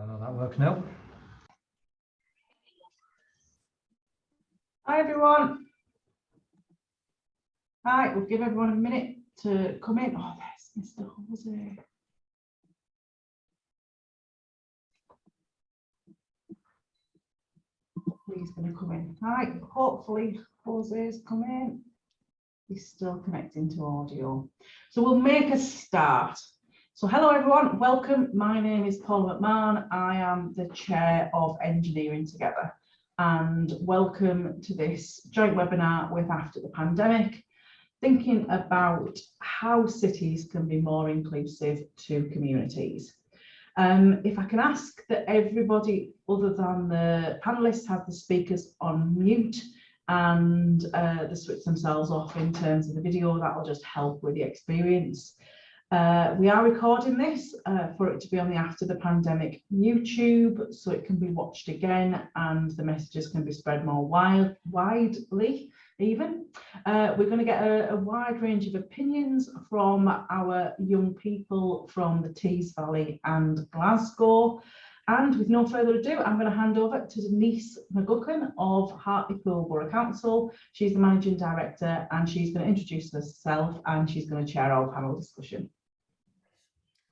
I know that works now. Hi everyone. Hi, we'll give everyone a minute to come in. Oh, there's Mr. Jose. He's going to come in. Hi, hopefully Jose's come in. He's still connecting to audio. So we'll make a start. So hello everyone, welcome. My name is Paul McMahon. I am the chair of Engineering Together, and welcome to this joint webinar with After the Pandemic, thinking about how cities can be more inclusive to communities. If I can ask that everybody other than the panelists have the speakers on mute and they switch themselves off in terms of the video, that will just help with the experience. We are recording this for it to be on the After the Pandemic YouTube, so it can be watched again and the messages can be spread more widely even. We're going to get a wide range of opinions from our young people from the Tees Valley and Glasgow. And with no further ado, I'm going to hand over to Denise McGuckin of Hartlepool Borough Council. She's the Managing Director and she's going to introduce herself and she's going to chair our panel discussion.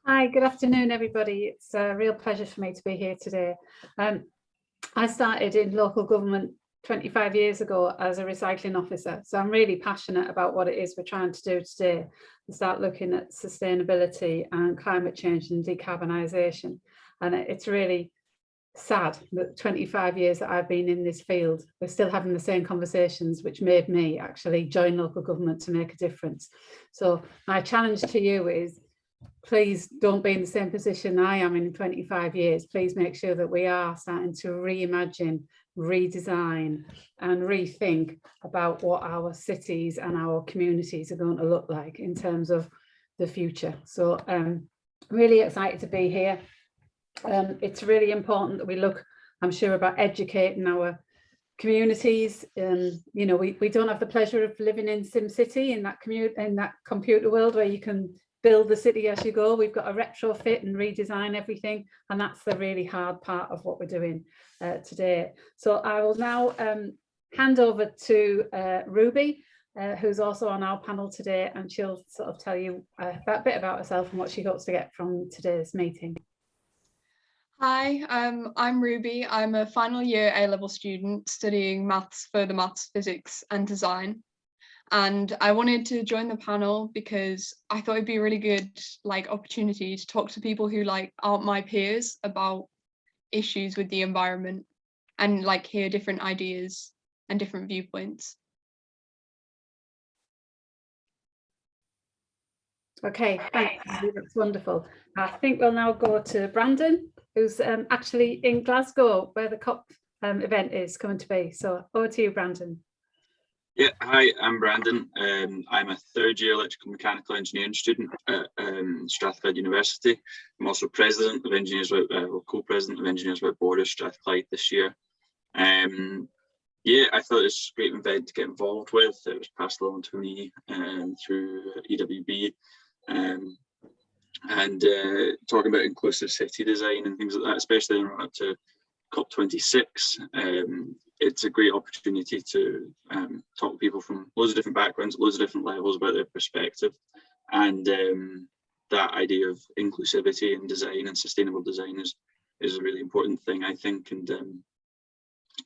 Hi, good afternoon, everybody. It's a real pleasure for me to be here today. I started in local government 25 years ago as a recycling officer, so I'm really passionate about what it is we're trying to do today and start looking at sustainability and climate change and decarbonisation. And it's really sad that 25 years that I've been in this field, we're still having the same conversations, which made me actually join local government to make a difference. So my challenge to you is, please don't be in the same position I am in 25 years. Please make sure that we are starting to reimagine, redesign and rethink about what our cities and our communities are going to look like in terms of the future. So really excited to be here. It's really important that we look, I'm sure, about educating our communities. You know, we don't have the pleasure of living in SimCity, in that computer world where you can build the city as you go. We've got to retrofit and redesign everything, and that's the really hard part of what we're doing today. So I will now hand over to Ruby, who's also on our panel today, and she'll sort of tell you a bit about herself and what she hopes to get from today's meeting. Hi, I'm Ruby. I'm a final year A-level student studying further maths, physics and design. And I wanted to join the panel because I thought it'd be a really good opportunity to talk to people who aren't my peers about issues with the environment and hear different ideas and different viewpoints. Okay, thanks. That's wonderful. I think we'll now go to Brandon, who's actually in Glasgow, where the COP event is coming to be. So over to you, Brandon. Yeah, hi, I'm Brandon. I'm a third year electrical mechanical engineering student at Strathclyde University. I'm also president of Engineers, co-president of Engineers Without Borders Strathclyde this year. Yeah, I thought it was a great event to get involved with. It was passed along to me through EWB. And talking about inclusive city design and things like that, especially in run up to COP26. It's a great opportunity to talk to people from loads of different backgrounds, loads of different levels about their perspective, and that idea of inclusivity and design and sustainable design is a really important thing, I think, and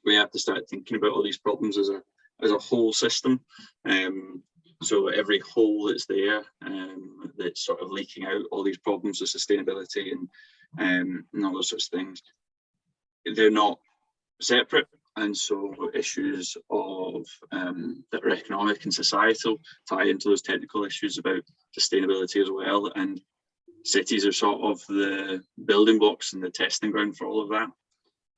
we have to start thinking about all these problems as a whole system. So every hole that's there, that's sort of leaking out all these problems of sustainability and all those sorts of things, they're not separate. And so issues of that are economic and societal tie into those technical issues about sustainability as well. And cities are sort of the building blocks and the testing ground for all of that.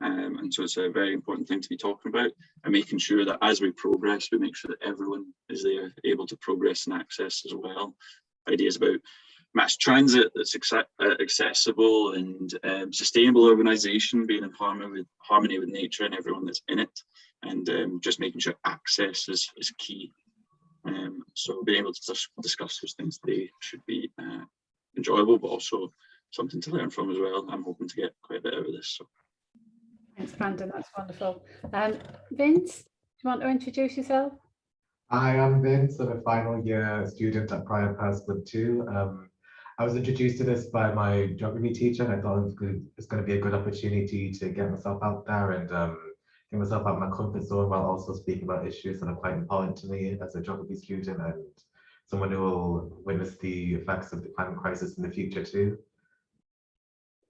And so it's a very important thing to be talking about and making sure that as we progress, we make sure that everyone is there able to progress and access as well. Ideas about mass transit that's accessible and sustainable urbanization, being in harmony with nature and everyone that's in it, and just making sure access is key. So being able to discuss those things today should be enjoyable, but also something to learn from as well. I'm hoping to get quite a bit out of this. So. Thanks, Brandon. That's wonderful. Vince, do you want to introduce yourself? Hi, I'm Vince. I'm a final year student at Pursglove 2. I was introduced to this by my geography teacher, and I thought it's going to be a good opportunity to get myself out there and get myself out of my comfort zone while also speaking about issues that are quite important to me as a geography student and someone who will witness the effects of the climate crisis in the future too.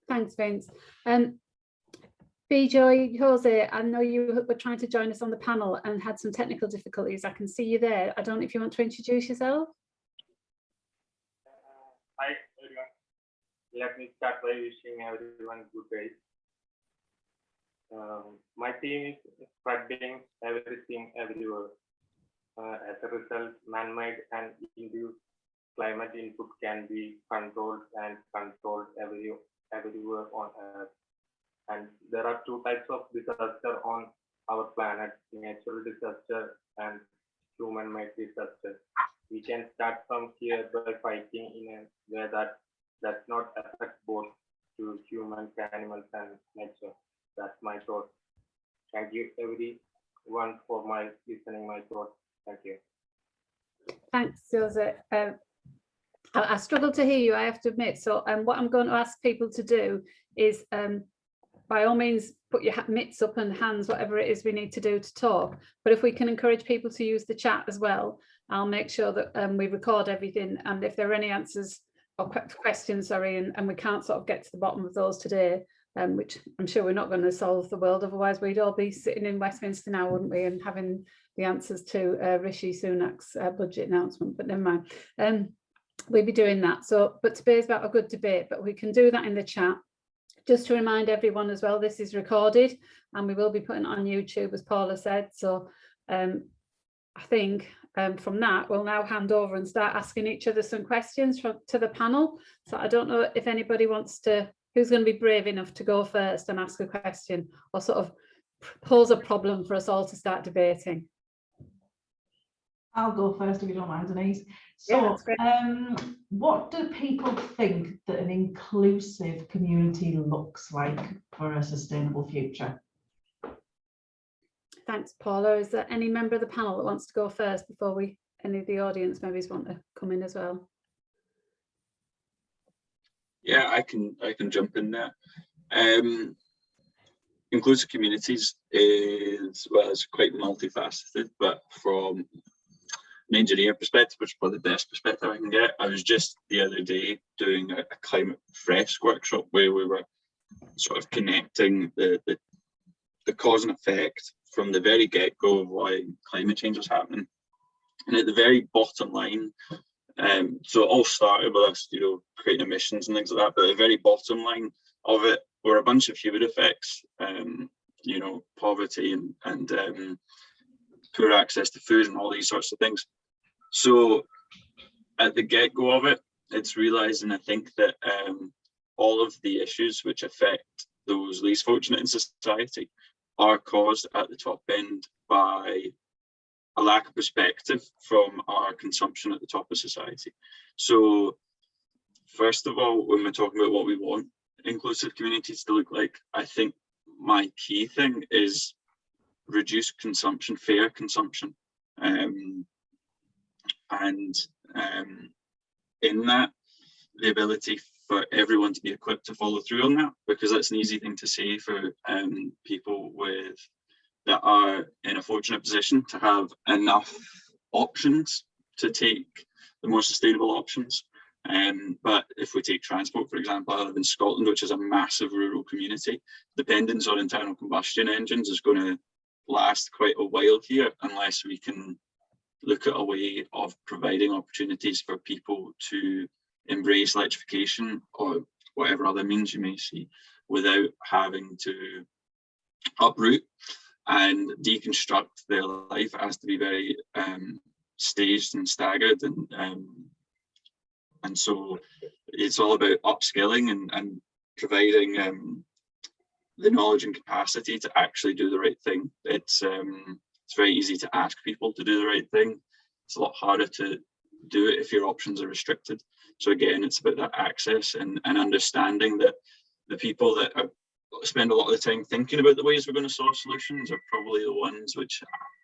Thanks, Vince. Bijoy, Jose, I know you were trying to join us on the panel and had some technical difficulties. I can see you there. I don't know if you want to introduce yourself. Hi everyone. Let me start by wishing everyone good day. My theme is spreading everything everywhere. As a result, man-made and induced climate input can be controlled everywhere on Earth. And there are two types of disaster on our planet: natural disaster and human-made disaster. We can start from here by fighting in a way that does not affect both to humans, animals, and nature. That's my thought. Thank you everyone for listening my thoughts. Thank you. Thanks, Jose. I struggle to hear you, I have to admit. So what I'm going to ask people to do is, by all means, put your mitts up and hands, whatever it is we need to do to talk. But if we can encourage people to use the chat as well, I'll make sure that we record everything. And if there are any answers or questions, sorry, and we can't sort of get to the bottom of those today, which I'm sure we're not going to solve the world, otherwise we'd all be sitting in Westminster now, wouldn't we, and having the answers to Rishi Sunak's budget announcement, but never mind. We'll be doing that. So, but today's about a good debate, but we can do that in the chat. Just to remind everyone as well, this is recorded and we will be putting it on YouTube, as Paula said. So I think from that, we'll now hand over and start asking each other some questions to the panel. So I don't know if anybody wants to, who's going to be brave enough to go first and ask a question or sort of pose a problem for us all to start debating. I'll go first if you don't mind, Denise. So, yeah, what do people think that an inclusive community looks like for a sustainable future? Thanks, Paula. Is there any member of the panel that wants to go first before any of the audience members want to come in as well? Yeah, I can jump in there. Inclusive communities is, well, it's quite multifaceted, but from an engineer perspective, which is probably the best perspective I can get, I was just the other day doing a climate fresh workshop where we were sort of connecting the cause and effect from the very get-go of why climate change was happening. And at the very bottom line, so it all started with us, creating emissions and things like that, but at the very bottom line of it were a bunch of human effects, poverty and poor access to food and all these sorts of things. So at the get-go of it, it's realizing, I think, that all of the issues which affect those least fortunate in society are caused at the top end by a lack of perspective from our consumption at the top of society. So first of all, when we're talking about what we want inclusive communities to look like, I think my key thing is reduce consumption, fair consumption. In that, the ability for everyone to be equipped to follow through on that, because that's an easy thing to say for people that are in a fortunate position to have enough options to take the more sustainable options. But if we take transport, for example, I live in Scotland, which is a massive rural community. Dependence on internal combustion engines is going to last quite a while here unless we can look at a way of providing opportunities for people to embrace electrification or whatever other means you may see without having to uproot and deconstruct their life. It has to be very staged and staggered, and so it's all about upskilling and providing the knowledge and capacity to actually do the right thing. It's very easy to ask people to do the right thing. It's a lot harder to do it if your options are restricted. So again, it's about that access and understanding that the people that spend a lot of the time thinking about the ways we're going to solve solutions are probably the ones which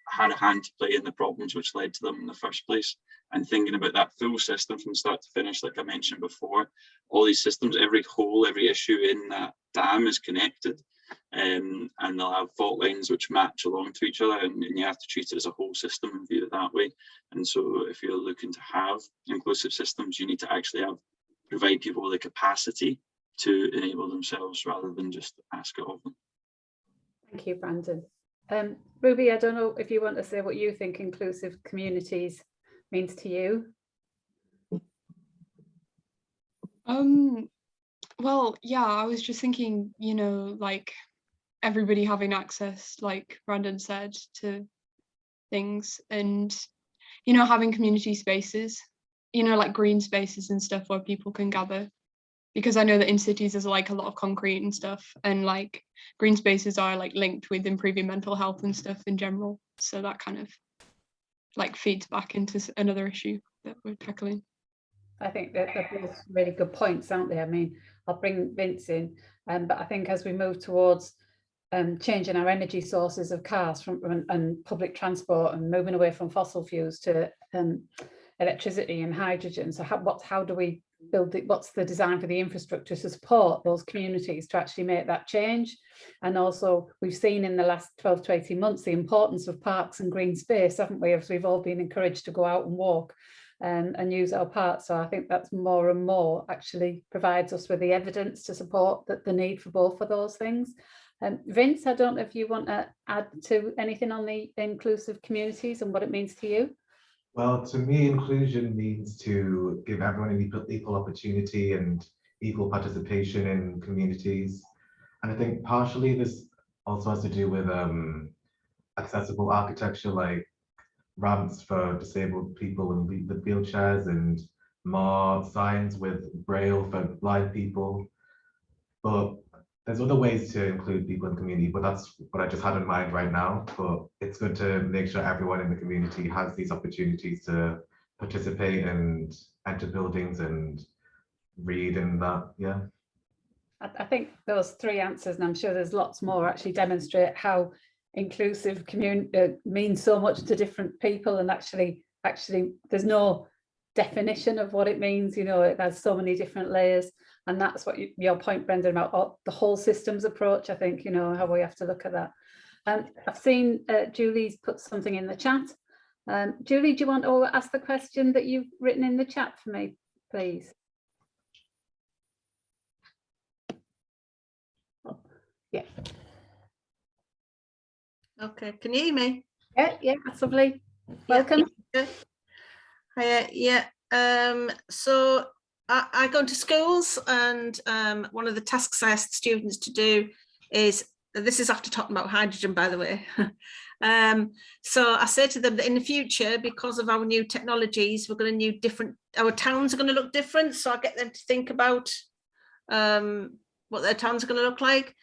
had a hand to play in the problems which led to them in the first place. And thinking about that full system from start to finish, like I mentioned before, all these systems, every hole, every issue in that dam is connected, and they'll have fault lines which match along to each other, and you have to treat it as a whole system and view it that way. And so if you're looking to have inclusive systems, you need to actually provide people with the capacity to enable themselves rather than just ask it of them. Thank you, Brandon. Ruby, I don't know if you want to say what you think inclusive communities means to you. Well, yeah, I was just thinking, you know, like everybody having access, like Brandon said, to things, and, you know, having community spaces, you know, like green spaces and stuff where people can gather. Because I know that in cities there's like a lot of concrete and stuff, and like green spaces are like linked with improving mental health and stuff in general. So that kind of like feeds back into another issue that we're tackling. I think that they're both really good points, aren't they? I mean, I'll bring Vince in, but I think as we move towards changing our energy sources of cars and public transport and moving away from fossil fuels to electricity and hydrogen, so how do we build it? What's the design for the infrastructure to support those communities to actually make that change? And also, we've seen in the last 12 to 18 months the importance of parks and green space, haven't we? As we've all been encouraged to go out and walk and use our parks. So I think that's more and more actually provides us with the evidence to support the need for both of those things. Vince, I don't know if you want to add to anything on the inclusive communities and what it means to you. Well, to me, inclusion means to give everyone an equal opportunity and equal participation in communities. And I think partially this also has to do with accessible architecture, like ramps for disabled people and with wheelchairs, and more signs with braille for blind people. But there's other ways to include people in the community, but that's what I just had in mind right now. But it's good to make sure everyone in the community has these opportunities to participate and enter buildings and read and that, yeah. I think those three answers, and I'm sure there's lots more, actually demonstrate how inclusive community means so much to different people, and actually there's no definition of what it means. You know, it has so many different layers, and that's what your point, Brendan, about the whole systems approach. I think, you know, how we have to look at that. I've seen Julie's put something in the chat. Julie, do you want to ask the question that you've written in the chat for me, please? Yeah. Okay, can you hear me? Yeah, that's lovely. Welcome. Yeah. So I go to schools, and one of the tasks I ask students to do is, this is after talking about hydrogen, by the way. So I say to them that in the future, because of our new technologies, we're going to need our towns are going to look different. So I get them to think about what their towns are going to look like.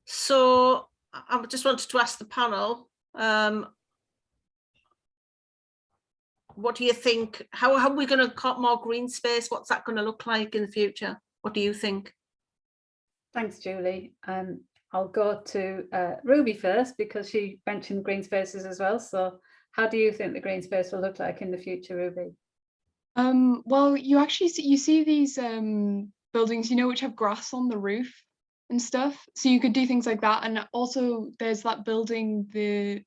So I just wanted to ask the panel, what do you think? How are we going to cut more green space? What's that going to look like in the future? What do you think? Thanks, Julie. I'll go to Ruby first, because she mentioned green spaces as well. So how do you think the green space will look like in the future, Ruby? Well, you see these buildings, you know, which have grass on the roof and stuff. So you could do things like that. And also there's that building,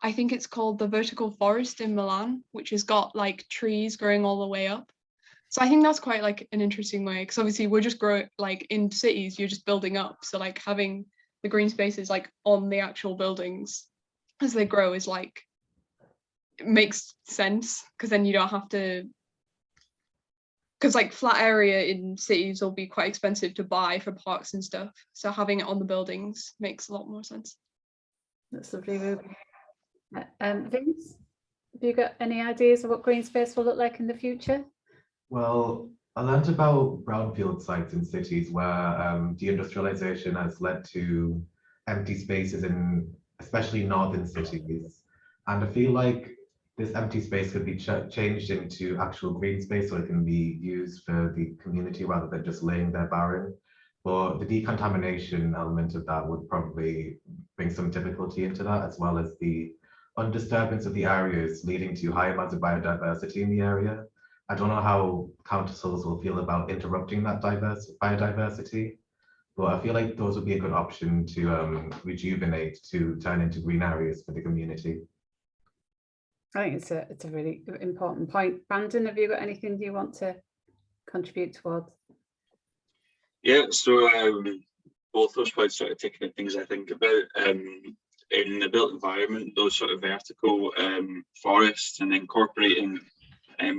I think it's called the Vertical Forest in Milan, which has got like trees growing all the way up. So I think that's quite like an interesting way, because obviously we're just like in cities, you're just building up. So like having the green spaces like on the actual buildings as they grow is like, it makes sense, because then you don't have to, because like flat area in cities will be quite expensive to buy for parks and stuff. So having it on the buildings makes a lot more sense. That's lovely, Ruby. Vince, have you got any ideas of what green space will look like in the future? Well, I learned about brownfield sites in cities where deindustrialization has led to empty spaces in especially northern cities. And I feel like this empty space could be changed into actual green space so it can be used for the community rather than just laying there barren. But the decontamination element of that would probably bring some difficulty into that, as well as the undisturbance of the areas leading to high amounts of biodiversity in the area. I don't know how councils will feel about interrupting that biodiversity, but I feel like those would be a good option to rejuvenate, to turn into green areas for the community. I think it's a really important point. Brandon, have you got anything you want to contribute towards? Yeah, so both those points sort of taking the things I think about in the built environment, those sort of vertical forests and incorporating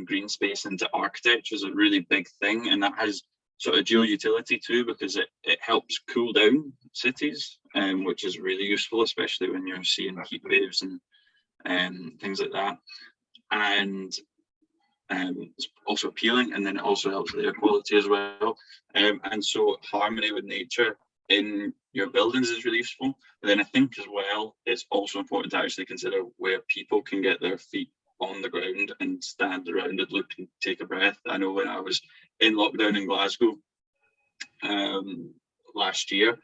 green space into architecture is a really big thing, and that has sort of dual utility too, because it helps cool down cities, which is really useful, especially when you're seeing heat waves and things like that. And it's also appealing, and then it also helps with air quality as well. And so harmony with nature in your buildings is really useful. But then I think as well, it's also important to actually consider where people can get their feet on the ground and stand around and look and take a breath. I know when I was in lockdown in Glasgow last year,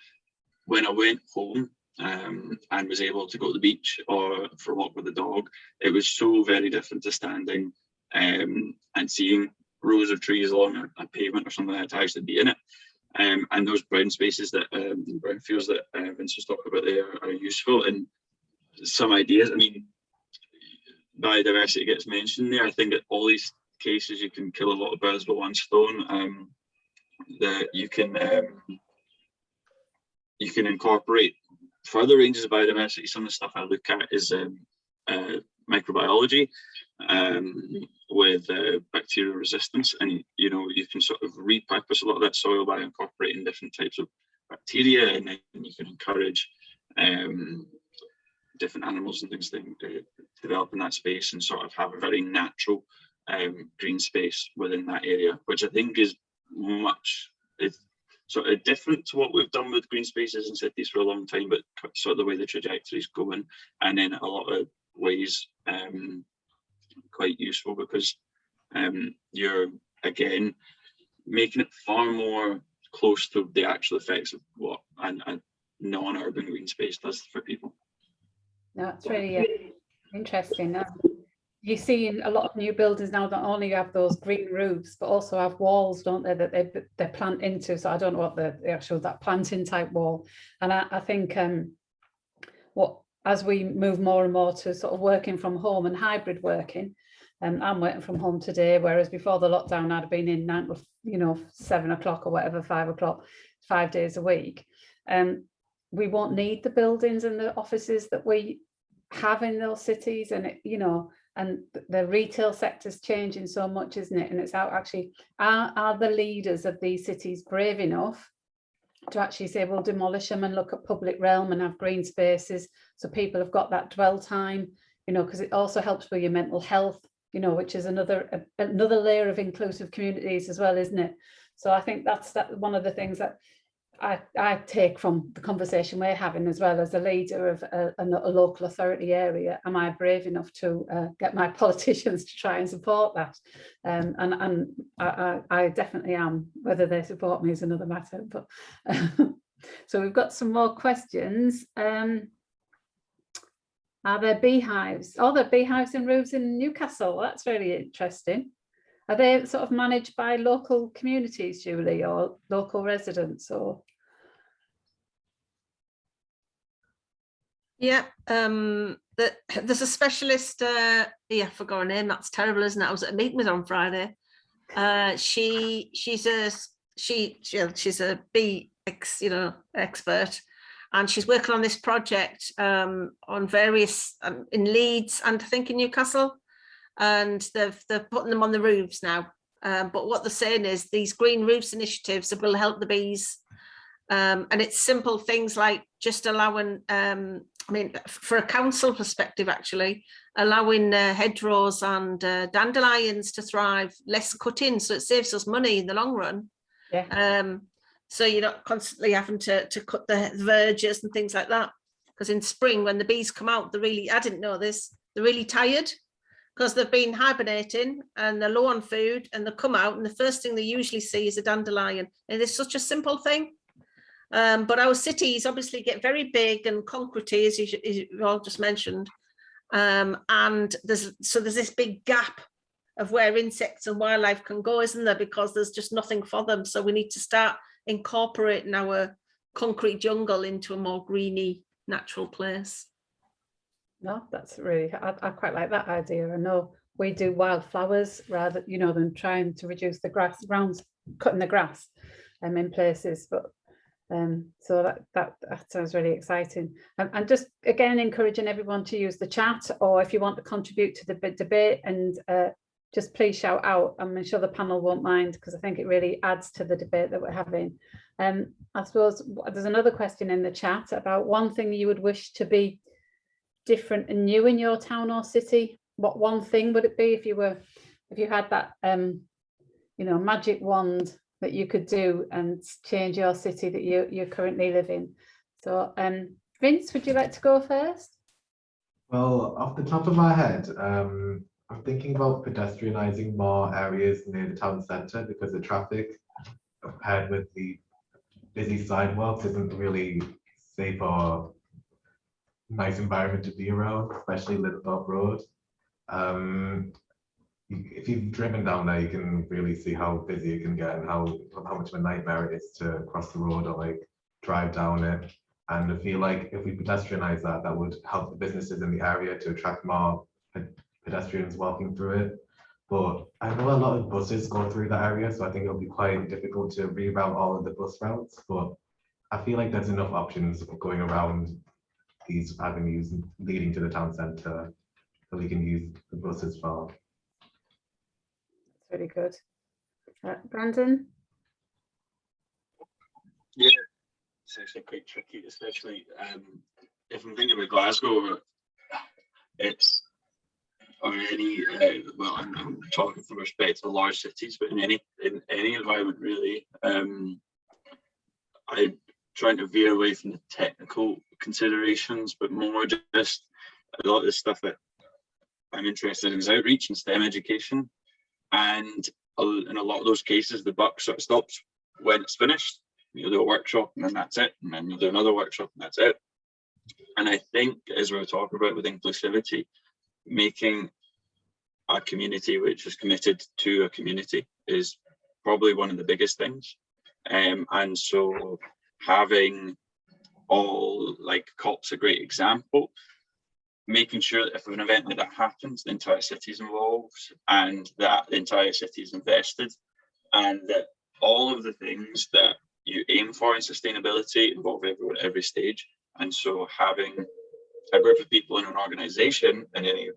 when I went home and was able to go to the beach or for a walk with the dog, it was so very different to standing and seeing rows of trees along a pavement or something like that to actually be in it. And those brown spaces that brown fields that Vince was talking about there are useful. And some ideas, I mean, biodiversity gets mentioned there. I think at all these cases you can kill a lot of birds with one stone. That you can incorporate further ranges of biodiversity. Some of the stuff I look at is microbiology with bacterial resistance, and you know, you can sort of repurpose a lot of that soil by incorporating different types of bacteria, and then you can encourage different animals and things to develop in that space and sort of have a very natural green space within that area, which I think is it's sort of different to what we've done with green spaces in cities for a long time, but sort of the way the trajectory is going, and in a lot of ways quite useful, because you're again making it far more close to the actual effects of what a non-urban green space does for people. No, it's really interesting. You see in a lot of new buildings now, not only have those green roofs, but also have walls, don't they, that they plant into. So I don't know what the actual, that planting type wall. And I think as we move more and more to sort of working from home and hybrid working, I'm working from home today, whereas before the lockdown I'd have been in 9 to 7 o'clock or whatever, 5 o'clock, 5 days a week. We won't need the buildings and the offices that we have in those cities, and and the retail sector's changing so much, isn't it? And it's out actually, are the leaders of these cities brave enough to actually say, we'll demolish them and look at public realm and have green spaces so people have got that dwell time, because it also helps with your mental health, which is another layer of inclusive communities as well, isn't it? So I think that's one of the things that I take from the conversation we're having, as well as a leader of a local authority area. Am I brave enough to get my politicians to try and support that? And I definitely am. Whether they support me is another matter. But so we've got some more questions. Are there beehives? Oh, there are beehives and roofs in Newcastle. That's really interesting. Are they sort of managed by local communities, Julie, or local residents, or? Yeah, there's a specialist. I forgot her name. That's terrible, isn't it? I was at a meeting with her on Friday. She's a bee expert, and she's working on this project on various in Leeds and I think in Newcastle. And they're putting them on the roofs now. But what they're saying is these green roofs initiatives will help the bees. And it's simple things like just allowing, for a council perspective, actually, allowing hedgerows and dandelions to thrive, less cutting, so it saves us money in the long run. Yeah. So you're not constantly having to cut the verges and things like that. Because in spring, when the bees come out, I didn't know this, they're really tired. because they've been hibernating and they're low on food, and they come out and the first thing they usually see is a dandelion. And it's such a simple thing. But our cities obviously get very big and concretey, as you all just mentioned. And there's this big gap of where insects and wildlife can go, isn't there? Because there's just nothing for them. So we need to start incorporating our concrete jungle into a more greeny, natural place. No, that's really, I quite like that idea. I know we do wildflowers rather, you know, than trying to reduce the grass around, cutting the grass in places. But so that sounds really exciting. And just again, encouraging everyone to use the chat, or if you want to contribute to the debate, and just please shout out. I'm sure the panel won't mind, because I think it really adds to the debate that we're having. I suppose there's another question in the chat about one thing you would wish to be different and new in your town or city. What one thing would it be if you had that you know, magic wand that you could do and change your city that you currently live in? So Vince, would you like to go first? Well, off the top of my head, I'm thinking about pedestrianising more areas near the town centre, because the traffic paired with the busy sidewalks isn't really safe or nice environment to be around, especially Littlethorpe Road. If you've driven down there, you can really see how busy it can get and how much of a nightmare it is to cross the road or like drive down it. And I feel like if we pedestrianize that, that would help the businesses in the area to attract more pedestrians walking through it. But I know a lot of buses go through that area, so I think it'll be quite difficult to reroute all of the bus routes. But I feel like there's enough options going around these avenues leading to the town centre that we can use the buses for. That's really good. Brandon? Yeah, it's actually quite tricky, especially if I'm thinking about Glasgow. It's or any well, I'm talking from respect to large cities, but in any environment really, I'm trying to veer away from the technical considerations, but more just a lot of the stuff that I'm interested in is outreach and STEM education. And in a lot of those cases, the buck sort of stops when it's finished. You'll do a workshop and then that's it. And then you'll do another workshop and that's it. And I think, as we were talking about with inclusivity, making a community which is committed to a community is probably one of the biggest things. And so having all, like COP's a great example, making sure that if an event like that happens, the entire city is involved and that the entire city is invested, and that all of the things that you aim for in sustainability involve everyone at every stage. And so having a group of people in an organisation in any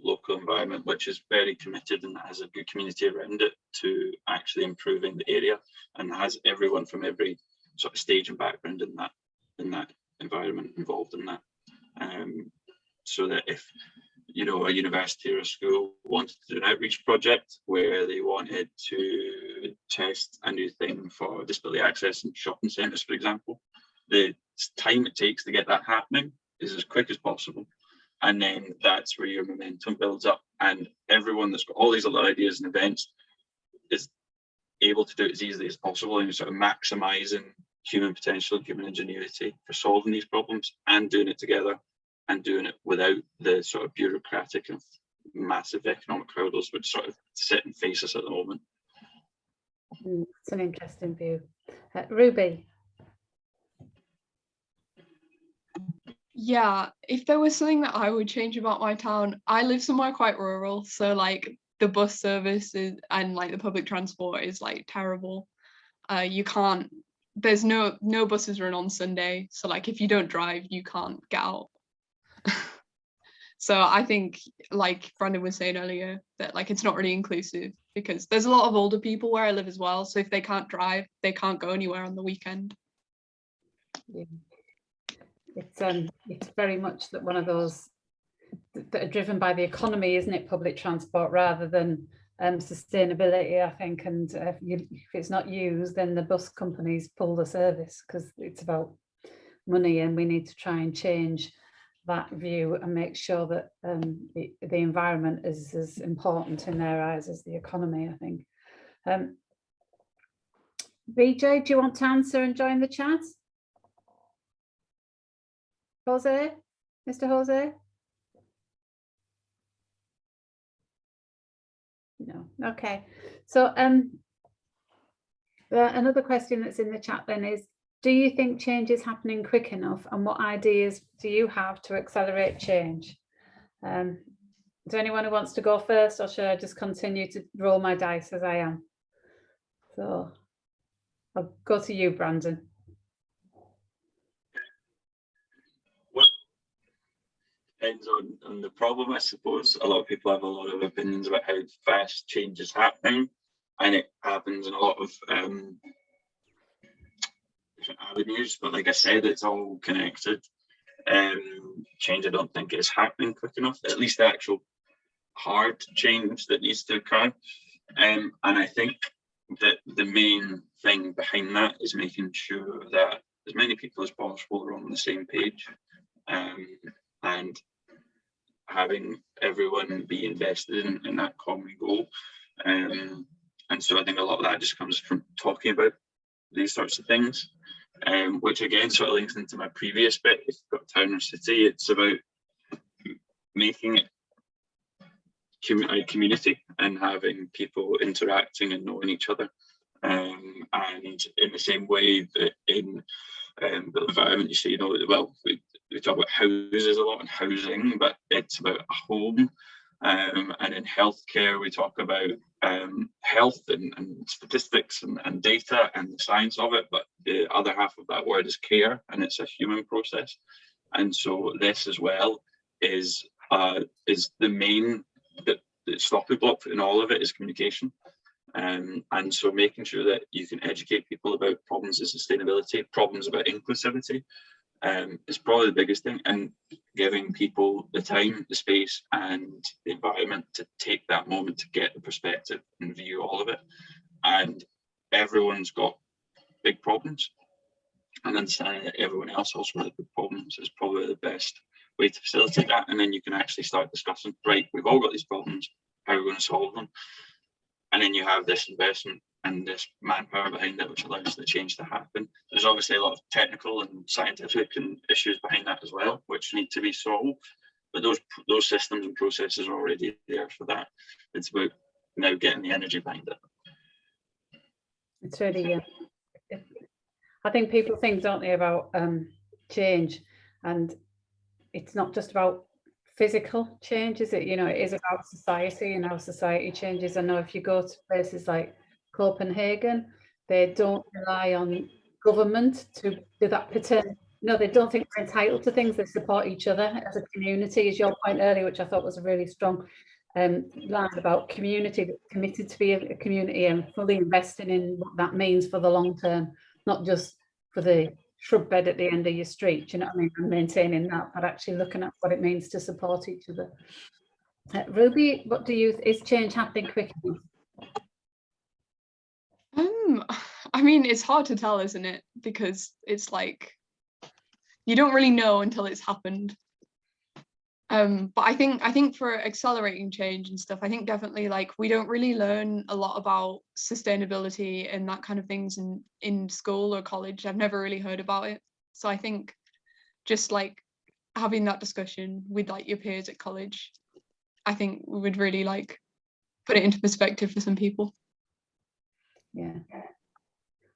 local environment which is very committed and that has a good community around it to actually improving the area and has everyone from every sort of stage and background in that environment involved in that. So that if, you know, a university or a school wanted to do an outreach project where they wanted to test a new thing for disability access in shopping centres, for example, the time it takes to get that happening is as quick as possible. And then that's where your momentum builds up, and everyone that's got all these other ideas and events is able to do it as easily as possible, and you're sort of maximising human potential and human ingenuity for solving these problems and doing it together and doing it without the sort of bureaucratic and massive economic hurdles which sort of sit and face us at the moment. It's an interesting view. Ruby? Yeah, if there was something that I would change about my town, I live somewhere quite rural, so like the bus service and like the public transport is like terrible. You can't, there's no buses run on Sunday, so like if you don't drive you can't get out. So I think, like Brandon was saying earlier, that like it's not really inclusive because there's a lot of older people where I live as well, so if they can't drive they can't go anywhere on the weekend. Yeah. It's very much that one of those that are driven by the economy, isn't it, public transport, rather than sustainability, I think. And if it's not used, then the bus companies pull the service because it's about money, and we need to try and change that view and make sure that the environment is as important in their eyes as the economy, I think. Bijoy, do you want to answer and join the chat? Jose, Mr. Jose? No, okay. So another question that's in the chat then is, do you think change is happening quick enough, and what ideas do you have to accelerate change? Is there anyone who wants to go first, or should I just continue to roll my dice as I am? So I'll go to you, Brandon. Well, depends on the problem, I suppose. A lot of people have a lot of opinions about how fast change is happening, and it happens in a lot of different avenues, but like I said, it's all connected. Change, I don't think is happening quick enough, at least the actual hard change that needs to occur. And I think that the main thing behind that is making sure that as many people as possible are on the same page, and having everyone be invested in that common goal. And so I think a lot of that just comes from talking about these sorts of things. Which again sort of links into my previous bit. If you've got town or city, it's about making it a community and having people interacting and knowing each other. And in the same way that in the environment, you say, well, we talk about houses a lot and housing, but it's about a home. And in healthcare, we talk about health and statistics and data and the science of it, but the other half of that word is care, and it's a human process. And so this as well is the main the stopping block in all of it is communication. And so making sure that you can educate people about problems of sustainability, problems about inclusivity, is probably the biggest thing, and giving people the time, the space and the environment to take that moment to get the perspective and view all of it. And everyone's got big problems, and understanding that everyone else also has big problems is probably the best way to facilitate that. And then you can actually start discussing, right, we've all got these problems, how are we going to solve them? And then you have this investment and this manpower behind it, which allows the change to happen. There's obviously a lot of technical and scientific and issues behind that as well, which need to be solved. But those systems and processes are already there for that. It's about now getting the energy behind it. It's really, I think people think, don't they, about change, and it's not just about physical change, is it? You know, it is about society and how society changes. I know if you go to places like Copenhagen, they don't rely on government to do that pretend. No, they don't think they're entitled to things. They support each other as a community, as your point earlier, which I thought was a really strong line about community, that's committed to be a community and fully investing in what that means for the long term, not just for the shrub bed at the end of your street, you know what I mean, and maintaining that, but actually looking at what it means to support each other. Ruby, what do you, is change happening quickly? I mean, it's hard to tell, isn't it? Because it's like, you don't really know until it's happened. But I think for accelerating change and stuff, I think definitely like we don't really learn a lot about sustainability and that kind of things in school or college. I've never really heard about it. So I think just like having that discussion with like your peers at college, I think we would really like put it into perspective for some people. Yeah.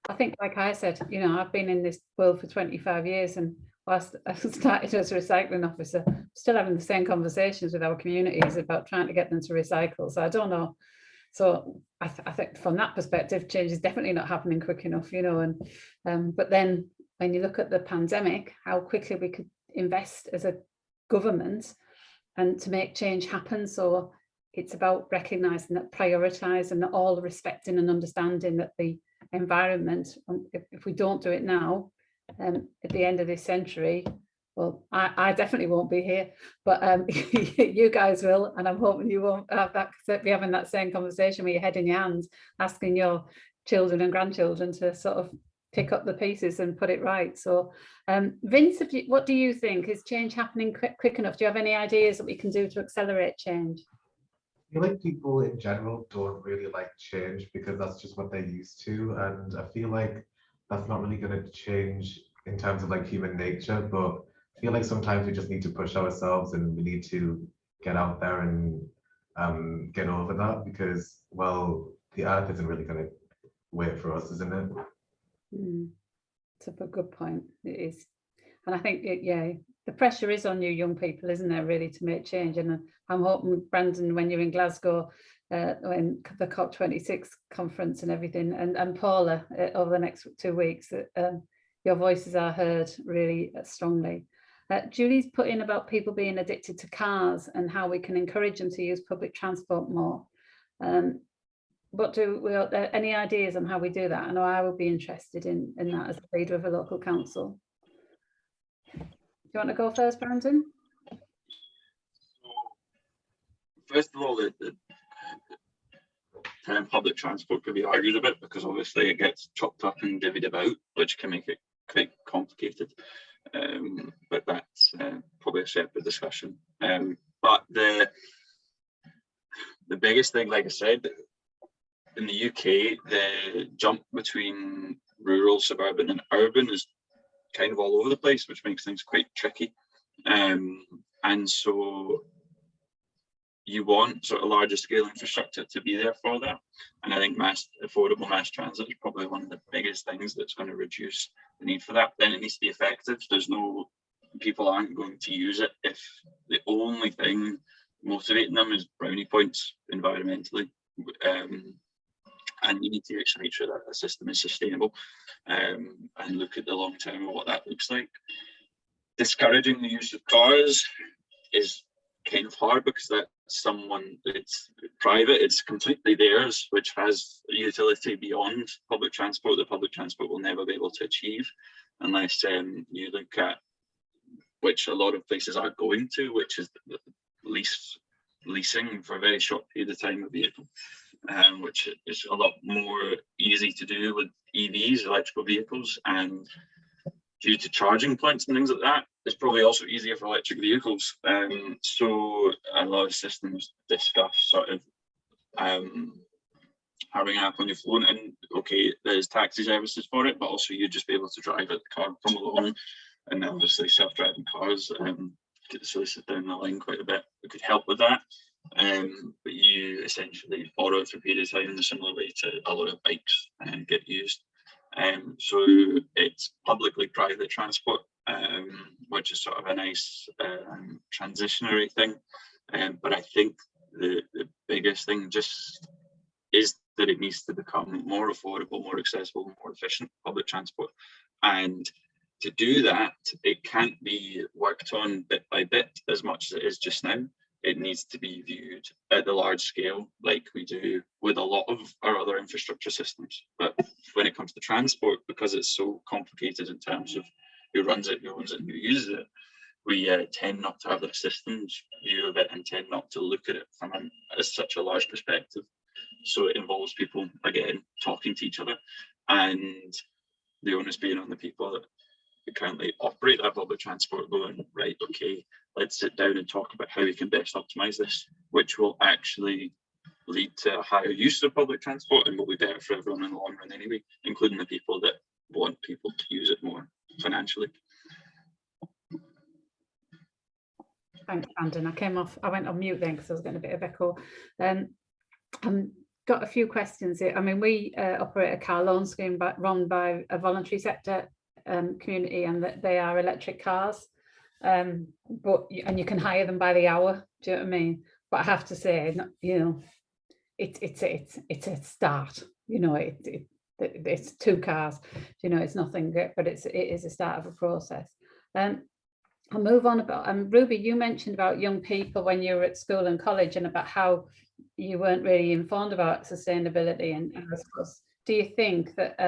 I think, like I said, you know, I've been in this world for 25 years, and whilst I started as a recycling officer, still having the same conversations with our communities about trying to get them to recycle. So I don't know. So I think from that perspective, change is definitely not happening quick enough, you know. And but then when you look at the pandemic, how quickly we could invest as a government and to make change happen. So it's about recognizing that, prioritize, and all respecting and understanding that the environment, if we don't do it now, at the end of this century, well, I definitely won't be here, but you guys will, and I'm hoping you won't have that, be having that same conversation with your head in your hands, asking your children and grandchildren to sort of pick up the pieces and put it right. So Vince, what do you think? Is change happening quick enough? Do you have any ideas that we can do to accelerate change? I feel like people in general don't really like change because that's just what they're used to, and I feel like that's not really going to change in terms of like human nature, but I feel like sometimes we just need to push ourselves and we need to get out there and get over that because, well, the earth isn't really going to wait for us, isn't it? It's a good point. It is. And I think, yeah, the pressure is on you young people, isn't there, really, to make change. And I'm hoping, Brandon, when you're in Glasgow, when the COP26 conference and everything, and Paula, over the next 2 weeks, that your voices are heard really strongly. Julie's put in about people being addicted to cars and how we can encourage them to use public transport more. Any ideas on how we do that? I know I would be interested in that as a leader of a local council. Do you want to go first, Brandon? First of all, the term public transport could be argued a bit because obviously it gets chopped up and divvied about, which can make it quite complicated. But that's probably a separate discussion. But the biggest thing, like I said, in the UK, the jump between rural, suburban and urban is kind of all over the place, which makes things quite tricky. And so you want sort of larger scale infrastructure to be there for that. And I think affordable mass transit is probably one of the biggest things that's going to reduce the need for that. Then it needs to be effective. People aren't going to use it if the only thing motivating them is brownie points environmentally. And you need to actually make sure that the system is sustainable and look at the long term of what that looks like. Discouraging the use of cars is kind of hard because that's it's private, it's completely theirs, which has utility beyond public transport that public transport will never be able to achieve unless you look at, which a lot of places are going to, which is leasing for a very short period of time a vehicle. Which is a lot more easy to do with EVs, electrical vehicles, and due to charging points and things like that, it's probably also easier for electric vehicles. So a lot of systems discuss sort of having an app on your phone, and okay, there's taxi services for it, but also you'd just be able to drive it, the car come along, and obviously self-driving cars get the solution down the line quite a bit. It could help with that. But you essentially borrow it for a period of time in a similar way to a lot of bikes get used. So it's publicly private transport, which is sort of a nice transitionary thing. But I think the biggest thing just is that it needs to become more affordable, more accessible, more efficient public transport. And to do that, it can't be worked on bit by bit as much as it is just now. It needs to be viewed at the large scale like we do with a lot of our other infrastructure systems. But when it comes to transport, because it's so complicated in terms of who runs it, who owns it, and who uses it, we tend not to have a systems view of it and tend not to look at it from such a large perspective. So it involves people, again, talking to each other, and the onus being on the people that currently operate that public transport, going, right, okay, let's sit down and talk about how we can best optimize this, which will actually lead to a higher use of public transport and will be better for everyone in the long run anyway, including the people that want people to use it more financially. Thanks, Brandon. I went on mute then because I was getting a bit of echo. Got a few questions here. I mean, we operate a car loan scheme run by a voluntary sector community, and that they are electric cars, and you can hire them by the hour. Do you know what I mean? But I have to say, you know, it's a start. You know, it's 2 cars. You know, it's nothing, but it is a start of a process. I'll move on about Ruby. You mentioned about young people when you were at school and college, and about how you weren't really informed about sustainability. And I suppose, do you think that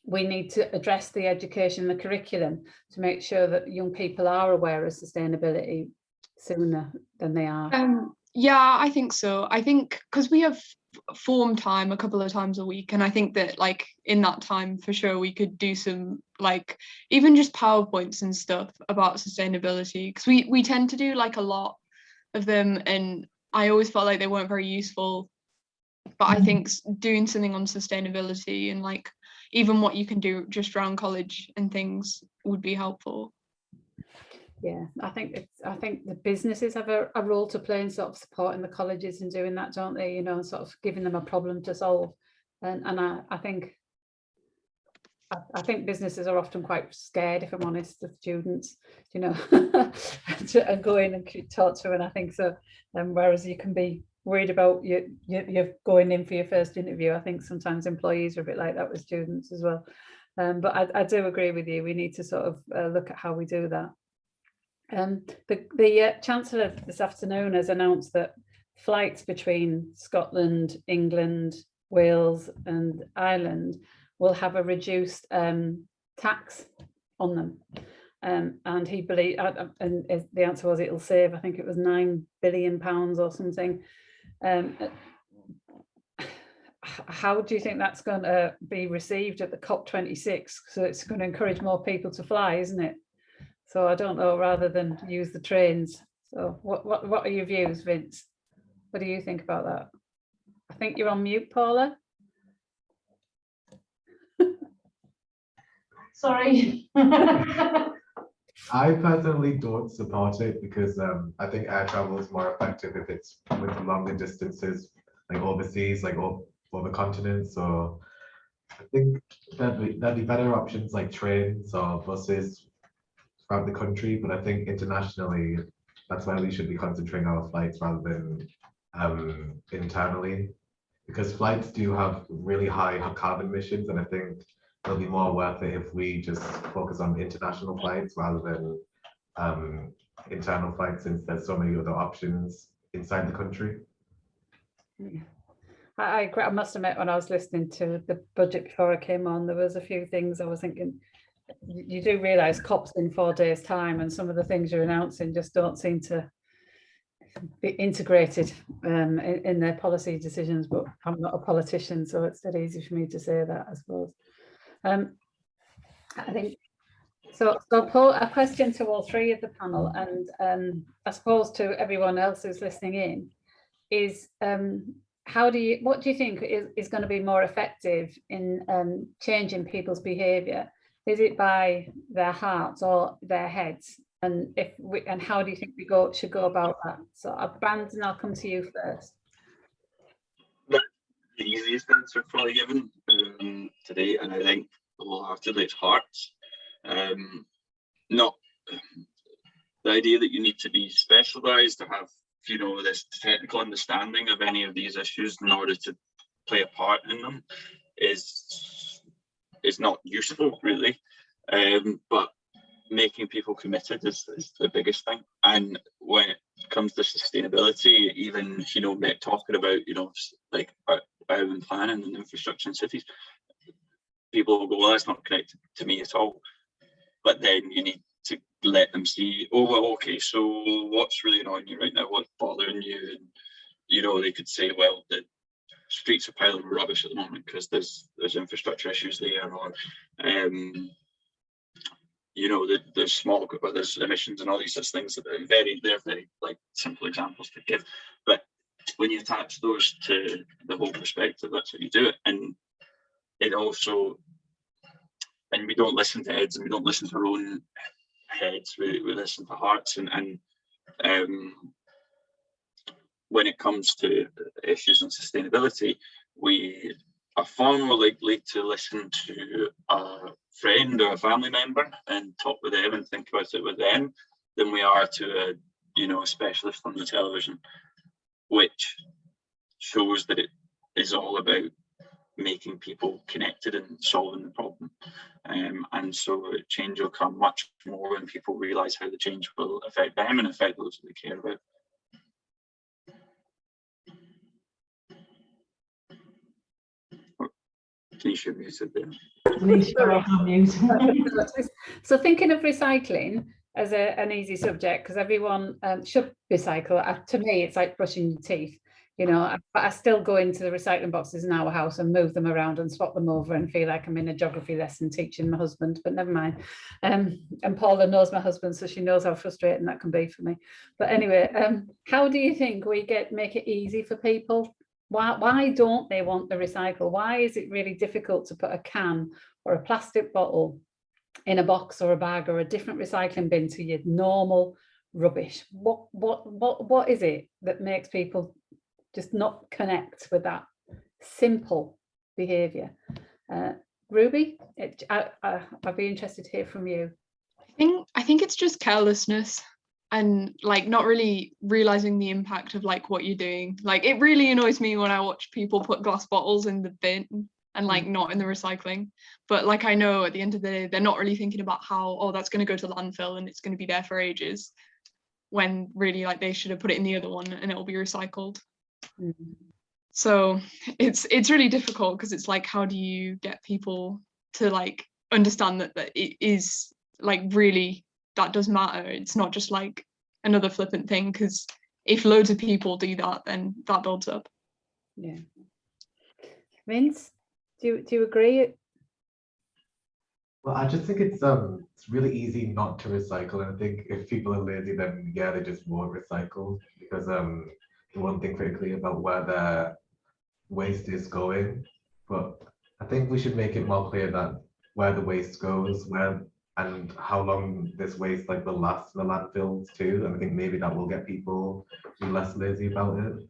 we need to address the education, the curriculum, to make sure that young people are aware of sustainability sooner than they are? Yeah, I think so. I think because we have form time a couple of times a week, and I think that like in that time for sure we could do some like even just PowerPoints and stuff about sustainability, because we tend to do like a lot of them and I always felt like they weren't very useful, but I think doing something on sustainability and like even what you can do just around college and things would be helpful. Yeah, I think the businesses have a role to play in sort of supporting the colleges and doing that, don't they? You know, sort of giving them a problem to solve. And I think businesses are often quite scared, if I'm honest, of students, you know, and go in and talk to them. And I think so. Whereas you can be worried about you're going in for your first interview. I think sometimes employees are a bit like that with students as well. But I do agree with you. We need to sort of look at how we do that. The Chancellor this afternoon has announced that flights between Scotland, England, Wales and Ireland will have a reduced tax on them. And he believed, and the answer was it'll save, I think it was £9 billion or something. How do you think that's going to be received at the COP26? So it's going to encourage more people to fly, isn't it? So I don't know, rather than use the trains. So what are your views, Vince? What do you think about that? I think you're on mute, Paula. Sorry. I personally don't support it because I think air travel is more effective if it's with longer distances, like overseas, like over continents. So I think there'd be better options like trains or buses throughout the country, but I think internationally, that's where we should be concentrating our flights rather than internally, because flights do have really high carbon emissions, and I think it'll be more worth it if we just focus on international flights rather than internal flights, since there's so many other options inside the country. I agree. I must admit, when I was listening to the budget before I came on, there was a few things I was thinking. You do realise COP's in 4 days' time, and some of the things you're announcing just don't seem to be integrated in their policy decisions. But I'm not a politician, so it's dead easy for me to say that, I suppose. I think so. I'll put a question to all three of the panel, and I suppose to everyone else who's listening in, is what do you think is going to be more effective in changing people's behaviour? Is it by their hearts or their heads? And how do you think we should go about that? So, Brandon, I'll come to you first. That's the easiest answer probably given today, and I think wholeheartedly it's hearts. Not the idea that you need to be specialised to have, you know, this technical understanding of any of these issues in order to play a part in them is not useful, really. But making people committed is the biggest thing. And when it comes to sustainability, even, you know, talking about, you know, like urban planning and infrastructure in cities, people will go, well, that's not connected to me at all. But then you need to let them see, oh, well, okay, so what's really annoying you right now? What's bothering you? And, you know, they could say, well, the streets are piling with rubbish at the moment because there's infrastructure issues there, or you know, there's smog, or there's emissions and all these such things that they're very like simple examples to give. But when you attach those to the whole perspective, that's how you do it. And it also, and we don't listen to heads, and we don't listen to our own heads, we listen to hearts. And when it comes to issues on sustainability, we are far more likely to listen to a friend or a family member and talk with them and think about it with them than we are to a specialist on the television, which shows that it is all about making people connected and solving the problem. And so change will come much more when people realise how the change will affect them and affect those that they care about. Denise, you're muted there. Denise, you're on mute. So thinking of recycling as an easy subject, because everyone should recycle. To me, it's like brushing your teeth. You know, I still go into the recycling boxes in our house and move them around and swap them over and feel like I'm in a geography lesson teaching my husband, but never mind. And Paula knows my husband, so she knows how frustrating that can be for me. But anyway, how do you think we make it easy for people? Why don't they want the recycle? Why is it really difficult to put a can or a plastic bottle in a box or a bag or a different recycling bin to your normal rubbish? What is it that makes people just not connect with that simple behavior? Ruby, I'd be interested to hear from you. I think it's just carelessness and like not really realizing the impact of like what you're doing. Like it really annoys me when I watch people put glass bottles in the bin and like not in the recycling. But like I know at the end of the day, they're not really thinking about how, oh, that's going to go to landfill and it's going to be there for ages, when really like they should have put it in the other one and it will be recycled. Mm-hmm. So it's really difficult because it's like, how do you get people to like understand that it is like really, that does matter. It's not just like another flippant thing, because if loads of people do that, then that builds up. Yeah. Vince, do you agree? Well, I just think it's really easy not to recycle, and I think if people are lazy, then yeah, they just won't recycle because they won't think critically about where their waste is going. But I think we should make it more clear that where the waste goes, where and how long this waste like will last in the landfills too. And I think maybe that will get people to be less lazy about it.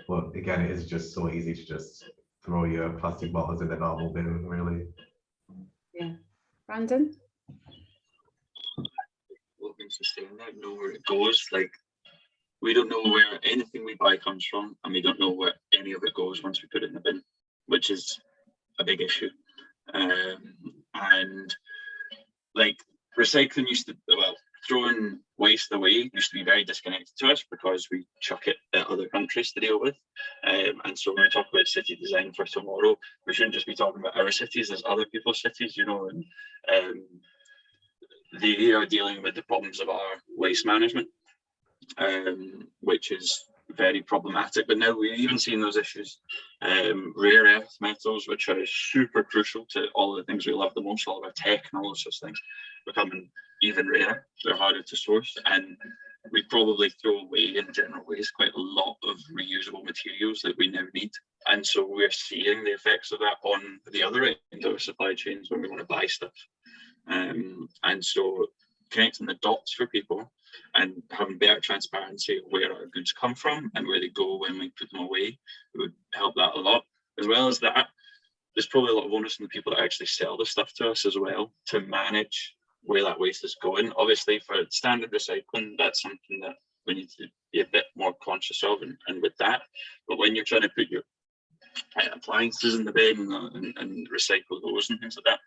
But again, it is just so easy to just throw your plastic bottles in the normal bin, really. Yeah. Brandon? Looking sustain that, know where it goes. Like, we don't know where anything we buy comes from, and we don't know where any of it goes once we put it in the bin, which is a big issue. And like recycling used to, well, throwing waste away used to be very disconnected to us because we chuck it at other countries to deal with. And so when we talk about city design for tomorrow, we shouldn't just be talking about our cities, there's other people's cities, you know, and they are dealing with the problems of our waste management, which is very problematic. But now we're even seeing those issues, rare earth metals, which are super crucial to all of the things we love the most, all of our tech and all those sorts of things, becoming even rarer. They're harder to source, and we probably throw away in general waste quite a lot of reusable materials that we now need. And so we're seeing the effects of that on the other end of our supply chains when we want to buy stuff. And so connecting the dots for people and having better transparency of where our goods come from and where they go when we put them away would help that a lot. As well as that, there's probably a lot of onus on the people that actually sell the stuff to us as well to manage where that waste is going. Obviously, for standard recycling, that's something that we need to be a bit more conscious of, and with that. But when you're trying to put your appliances in the bin and recycle those and things like that,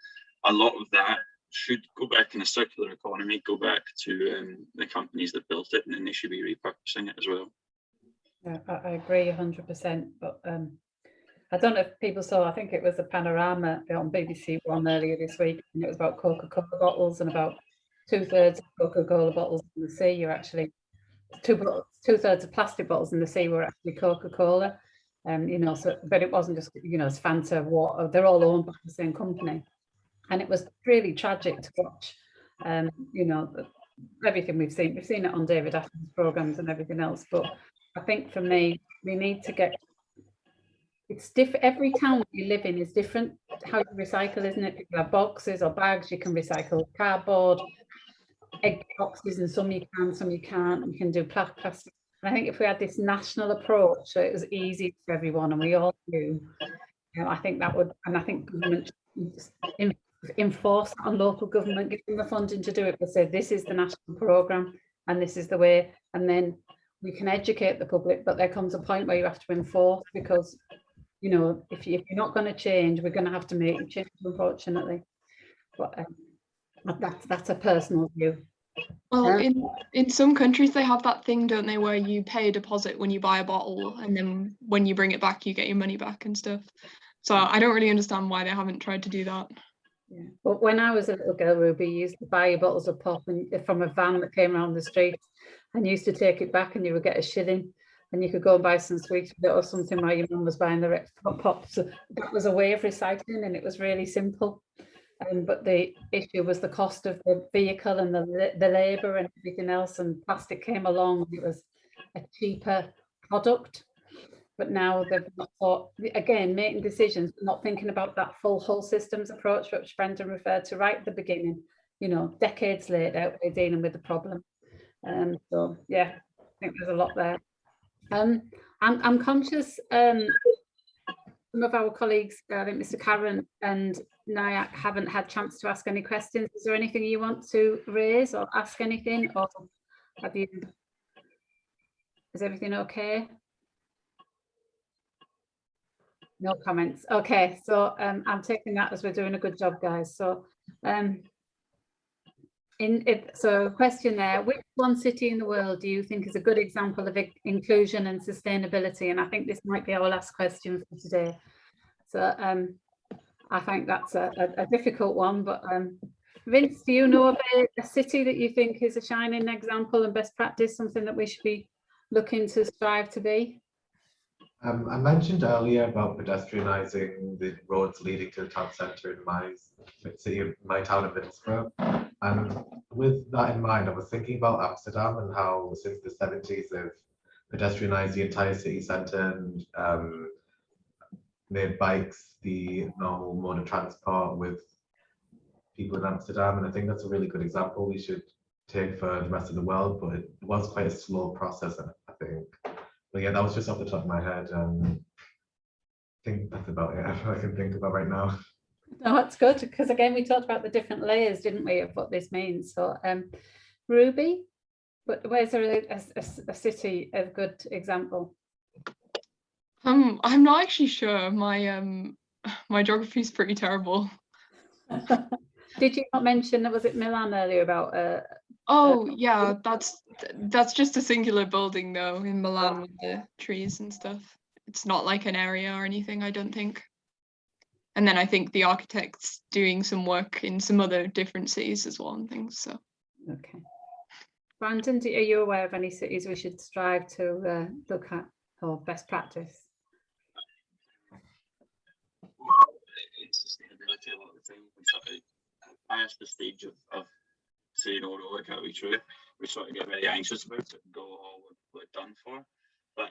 a lot of that should go back in a circular economy, go back to the companies that built it, and then they should be repurposing it as well. Yeah, I agree 100%. But I don't know if people saw, I think it was a panorama on BBC One earlier this week, and it was about Coca-Cola bottles, and about 2/3 of Coca-Cola bottles in the sea, you're actually, 2/3 of plastic bottles in the sea were actually Coca-Cola. You know, so, but it wasn't just, you know, it's Fanta, water, they're all owned by the same company. And it was really tragic to watch, you know, everything we've seen it on David Attenborough's programs and everything else. But I think for me, we need to get, it's different. Every town you live in is different how you recycle, isn't it? People have boxes or bags, you can recycle cardboard, egg boxes, and some you can, some you can't. You can do plastic. And I think if we had this national approach, so it was easy for everyone and we all knew, you know, I think that would, and I think government should enforce on local government, give them the funding to do it, but say this is the national programme and this is the way, and then we can educate the public. But there comes a point where you have to enforce, because, you know, if you're not going to change, we're going to have to make a change, unfortunately. But that's a personal view. Well, in some countries they have that thing, don't they, where you pay a deposit when you buy a bottle, and then when you bring it back, you get your money back and stuff. So I don't really understand why they haven't tried to do that. Yeah, but when I was a little girl, Ruby, you used to buy your bottles of pop from a van that came around the street, and you used to take it back and you would get a shilling, and you could go and buy some sweets with it or something while your mum was buying the pop. So that was a way of recycling, and it was really simple. But the issue was the cost of the vehicle and the labour and everything else, and plastic came along. It was a cheaper product. But now they've thought, again, making decisions, not thinking about that full whole systems approach, which Brendan referred to right at the beginning. You know, decades later, we're dealing with the problem. So yeah, I think there's a lot there. I'm conscious some of our colleagues, I think Mr. Karen and Nyack, haven't had chance to ask any questions. Is there anything you want to raise or ask anything, or have you? Is everything okay? No comments. Okay, so I'm taking that as we're doing a good job, guys. So so question there, which one city in the world do you think is a good example of inclusion and sustainability? And I think this might be our last question for today. So I think that's a difficult one, but Vince, do you know of a city that you think is a shining example and best practice, something that we should be looking to strive to be? I mentioned earlier about pedestrianising the roads leading to the town centre in my city, my town of Middlesbrough. And with that in mind, I was thinking about Amsterdam and how since the 70s they've pedestrianised the entire city centre and made bikes the normal mode of transport with people in Amsterdam. And I think that's a really good example we should take for the rest of the world, but it was quite a slow process, I think. But yeah, that was just off the top of my head. I think that's about it I can think about right now. No, that's good, because again, we talked about the different layers, didn't we, of what this means. So Ruby, but where's there a city of good example? I'm not actually sure. My geography is pretty terrible. Did you not mention, was it Milan earlier about oh yeah, that's just a singular building though in Milan with the trees and stuff. It's not like an area or anything, I don't think. And then I think the architect's doing some work in some other different cities as well and things. So okay. Brandon, are you aware of any cities we should strive to look at or best practice? Sustainability a lot of the time we sort of past the stage of saying, oh no, it can't be true. We sort of get very anxious about it and go, oh, we're done for. But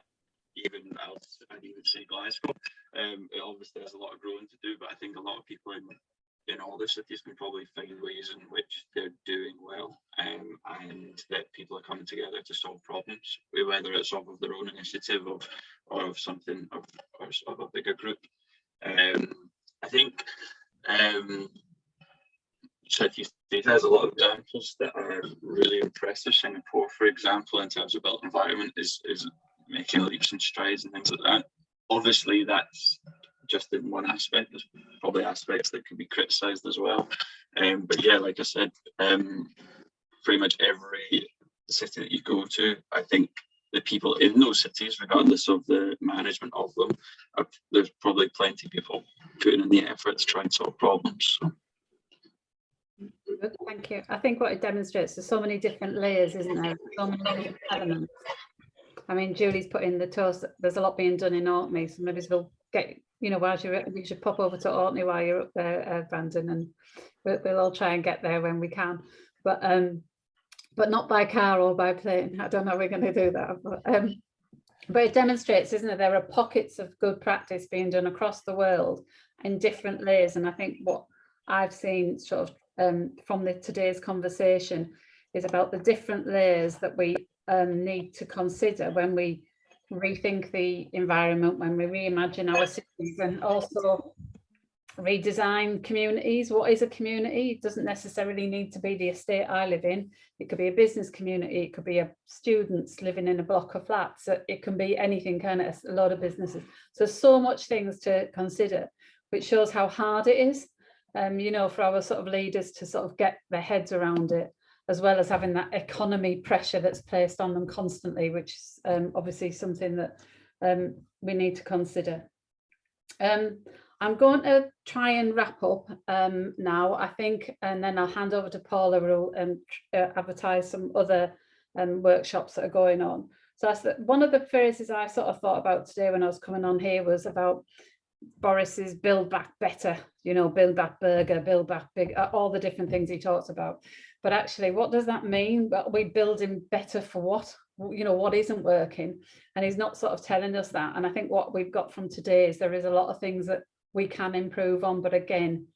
even I'd even say Glasgow, it obviously has a lot of growing to do, but I think a lot of people in all the cities can probably find ways in which they're doing well, and that people are coming together to solve problems, whether it's off of their own initiative or of something or of a bigger group. I think Southeast Asia has a lot of examples that are really impressive. Singapore, for example, in terms of built environment, is making leaps and strides and things like that. Obviously, that's just in one aspect. There's probably aspects that could be criticised as well. But yeah, like I said, pretty much every city that you go to, I think the people in those cities, regardless of the management of them, there's probably plenty of people putting in the effort to try and solve problems. So. Good, thank you. I think what it demonstrates, there's so many different layers, isn't there? So many different elements. I mean, Julie's put in the toast, there's a lot being done in Orkney, so maybe we'll get, you know, while you should pop over to Orkney while you're up there, Brandon, and we'll all try and get there when we can. But not by car or by plane. I don't know how we're going to do that. But it demonstrates, isn't it, there are pockets of good practice being done across the world in different layers. And I think what I've seen sort of from today's conversation is about the different layers that we need to consider when we rethink the environment, when we reimagine our cities, and also redesign communities. What is a community? It doesn't necessarily need to be the estate I live in. It could be a business community. It could be a students living in a block of flats. It can be anything, kind of a lot of businesses. So much things to consider, which shows how hard it is, you know, for our sort of leaders to sort of get their heads around it, as well as having that economy pressure that's placed on them constantly, which is obviously something that we need to consider. I'm going to try and wrap up now, I think, and then I'll hand over to Paula, who will advertise some other workshops that are going on. So one of the phrases I sort of thought about today when I was coming on here was about Boris's build back better, you know, build back burger, build back big, all the different things he talks about. But actually, what does that mean? Well, we building better for what? You know, what isn't working? And he's not sort of telling us that. And I think what we've got from today is there is a lot of things that we can improve on, but again,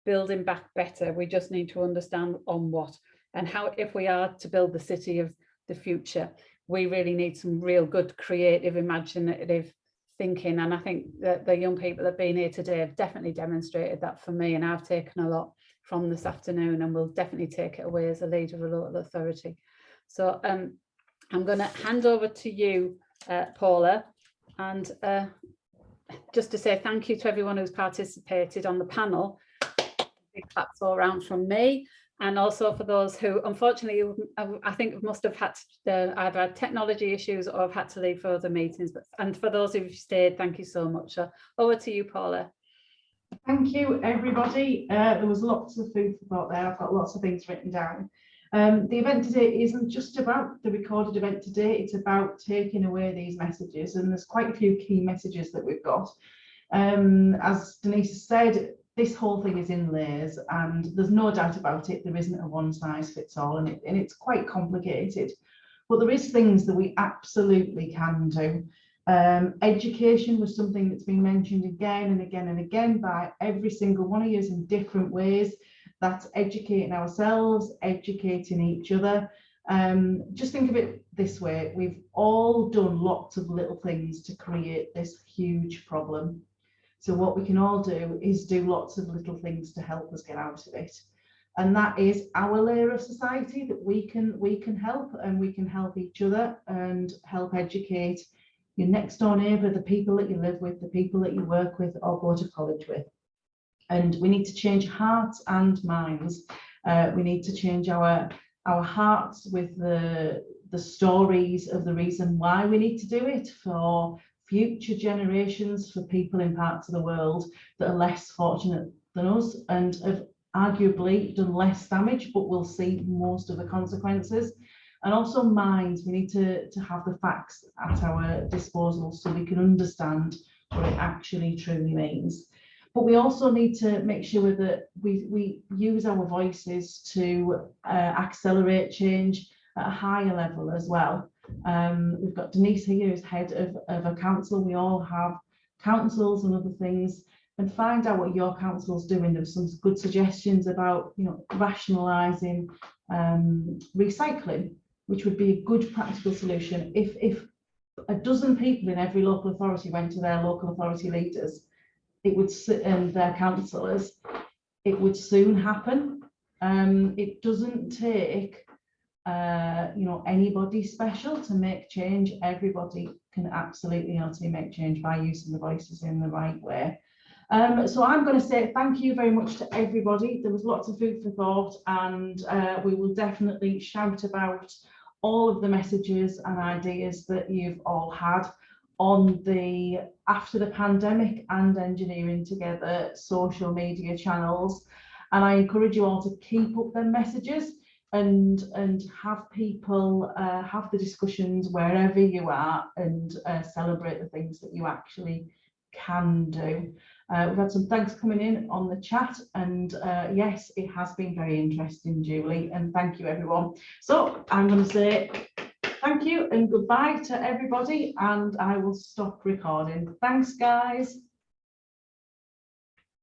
building back better, we just need to understand on what and how. If we are to build the city of the future, we really need some real good creative, imaginative thinking. And I think that the young people that have been here today have definitely demonstrated that for me, and I've taken a lot from this afternoon, and will definitely take it away as a leader of a local authority. So I'm going to hand over to you, Paula, and just to say thank you to everyone who's participated on the panel. Big claps all around from me, and also for those who unfortunately I think must have had either had technology issues or have had to leave for other meetings. But and for those who've stayed, thank you so much. Over to you, Paula. Thank you, everybody. There was lots of food for thought there. I've got lots of things written down. The event today isn't just about the recorded event today, it's about taking away these messages, and there's quite a few key messages that we've got. As Denise said, this whole thing is in layers, and there's no doubt about it, there isn't a one size fits all, and it's quite complicated, but there is things that we absolutely can do. Education was something that's been mentioned again and again and again by every single one of you in different ways. That's educating ourselves, educating each other. Just think of it this way, we've all done lots of little things to create this huge problem. So what we can all do is do lots of little things to help us get out of it. And that is our layer of society that we can help, and we can help each other and help educate your next door neighbour, the people that you live with, the people that you work with or go to college with. And we need to change hearts and minds. We need to change our hearts with the stories of the reason why we need to do it for future generations, for people in parts of the world that are less fortunate than us and have arguably done less damage, but will see most of the consequences. And also minds, we need to have the facts at our disposal so we can understand what it actually truly means. But we also need to make sure that we use our voices to accelerate change at a higher level as well. We've got Denise here who's head of a council. We all have councils and other things, and find out what your council's doing. There's some good suggestions about, you know, rationalising recycling, which would be a good practical solution. If a dozen people in every local authority went to their local authority leaders, it would and their councillors, it would soon happen. It doesn't take you know, anybody special to make change. Everybody can absolutely make change by using the voices in the right way. So I'm going to say thank you very much to everybody. There was lots of food for thought, and we will definitely shout about all of the messages and ideas that you've all had on the After the Pandemic and Engineering Together social media channels. And I encourage you all to keep up their messages and have people have the discussions wherever you are, and celebrate the things that you actually can do. We've had some thanks coming in on the chat, and yes, it has been very interesting, Julie, and thank you everyone. So I'm going to say thank you and goodbye to everybody, and I will stop recording. Thanks, guys.